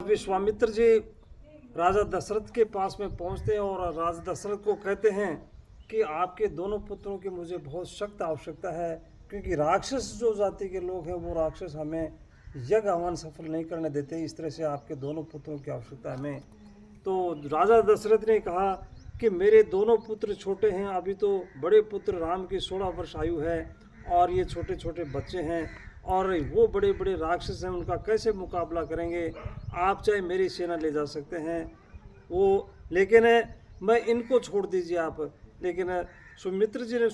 विश्वामित्र जी राजा दशरथ के पास में पहुंचते हैं और राजा दशरथ को कहते हैं कि आपके दोनों पुत्रों की मुझे बहुत सख्त आवश्यकता है, क्योंकि राक्षस जो जाति के लोग हैं वो राक्षस हमें यज्ञ हवन सफल नहीं करने देते। इस तरह से आपके दोनों पुत्रों की आवश्यकता है हमें। तो राजा दशरथ ने कहा कि मेरे दोनों पुत्र छोटे हैं, अभी तो बड़े पुत्र राम की 16 वर्ष आयु है और ये छोटे छोटे बच्चे हैं और वो बड़े बड़े राक्षस हैं, उनका कैसे मुकाबला करेंगे। आप चाहे मेरी सेना ले जा सकते हैं वो, लेकिन मैं इनको छोड़ दीजिए आप। लेकिन सुमित्र जी ने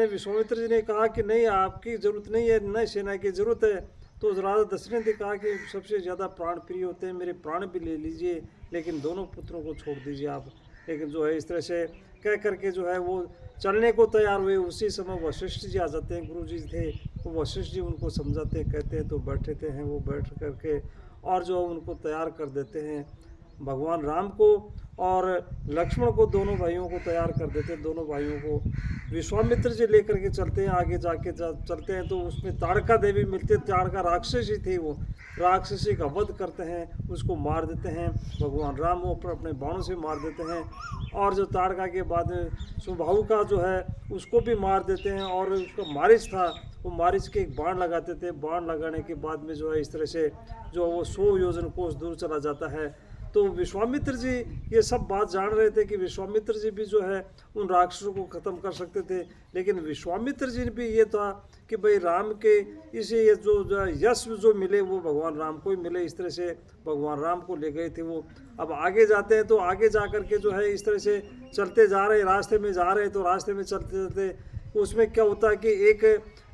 विश्वामित्र जी ने कहा कि नहीं, आपकी ज़रूरत नहीं है, नई सेना की ज़रूरत है। तो राजा दशरथ ने कहा कि सबसे ज़्यादा प्राण प्रिय होते हैं, मेरे प्राण भी ले लीजिए, लेकिन दोनों पुत्रों को छोड़ दीजिए आप। लेकिन जो है इस तरह से कह करके जो है वो चलने को तैयार हुए। उसी समय वशिष्ठ जी आ जाते हैं, गुरु जी थे, वो वशिष्ठ जी उनको समझाते हैं, कहते हैं तो बैठते हैं, वो बैठ करके और जो उनको तैयार कर देते हैं, भगवान राम को और लक्ष्मण को, दोनों भाइयों को तैयार कर देते हैं। दोनों भाइयों को विश्वामित्र जी लेकर के चलते हैं, आगे जाके चलते हैं तो उसमें ताड़का देवी मिलती है। ताड़का राक्षसी थी, वो राक्षसी का वध करते हैं, उसको मार देते हैं भगवान राम, वो अपने बाणों से मार देते हैं। और जो ताड़का के बाद सुबाहु का जो है उसको भी मार देते हैं। और उसका मारिच था, वो मारिच के एक बाण लगाते थे, बाण लगाने के बाद में जो है इस तरह से जो वो 100 योजन कोस दूर चला जाता है। तो विश्वामित्र जी ये सब बात जान रहे थे कि विश्वामित्र जी भी जो है उन राक्षसों को ख़त्म कर सकते थे, लेकिन विश्वामित्र जी ने भी ये था कि भाई राम के इसे ये जो यश जो मिले वो भगवान राम को ही मिले। इस तरह से भगवान राम को ले गए थे वो। अब आगे जाते हैं तो आगे जा कर के जो है इस तरह से चलते जा रहे, रास्ते में जा रहे हैं, तो रास्ते में चलते चलते उसमें क्या होता है कि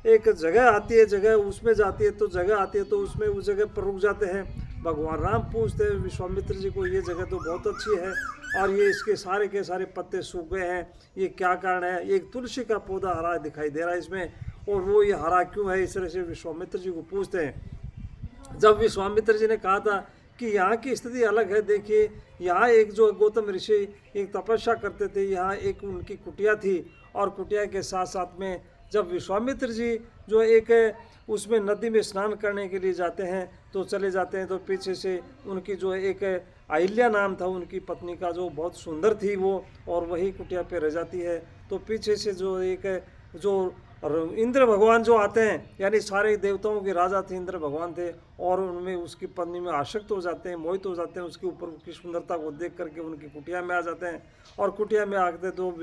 एक जगह आती है, जगह उसमें जाती है, तो जगह आती है तो उसमें उस जगह पर रुक जाते हैं। भगवान राम पूछते हैं विश्वामित्र जी को, ये जगह तो बहुत अच्छी है और ये इसके सारे के सारे पत्ते सूख गए हैं, ये क्या कारण है। एक तुलसी का पौधा हरा दिखाई दे रहा है इसमें, और वो ये हरा क्यों है, इस तरह से विश्वामित्र जी को पूछते हैं। जब विश्वामित्र जी ने कहा था कि यहाँ की स्थिति अलग है, देखिए यहाँ एक जो गौतम ऋषि एक तपस्या करते थे, यहाँ एक उनकी कुटिया थी और कुटिया के साथ साथ में जब विश्वामित्र जी जो एक उसमें नदी में स्नान करने के लिए जाते हैं तो चले जाते हैं, तो पीछे से उनकी जो एक अहिल्या नाम था उनकी पत्नी का, जो बहुत सुंदर थी वो, और वही कुटिया पे रह जाती है। तो पीछे से जो एक जो इंद्र भगवान जो आते हैं, यानी सारे देवताओं के राजा थे, इंद्र भगवान थे, और उनमें उसकी पत्नी में आसक्त हो जाते हैं, मोहित हो जाते हैं, उसके ऊपर उसकी सुंदरता को देख करके उनकी कुटिया में आ जाते हैं। और कुटिया में आते तो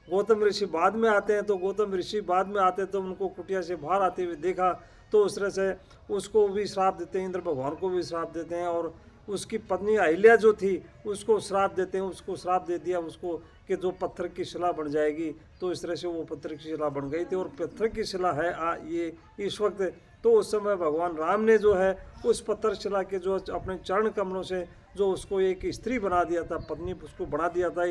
गौतम ऋषि बाद में आते हैं, तो गौतम ऋषि बाद में आते हैं तो उनको कुटिया से बाहर आते हुए देखा, तो उस तरह से उसको भी श्राप देते हैं, इंद्र भगवान को भी श्राप देते हैं, और उसकी पत्नी अहिल्या जो थी उसको श्राप देते हैं। उसको श्राप दे दिया उसको कि जो पत्थर की शिला बन जाएगी। तो इस तरह से वो पत्थर की शिला बन गई थी, और पत्थर की शिला है ये इस वक्त। तो उस समय भगवान राम ने जो है उस पत्थर शिला के जो अपने चरण कमलों से जो उसको एक स्त्री बना दिया था, पत्नी उसको बना दिया था।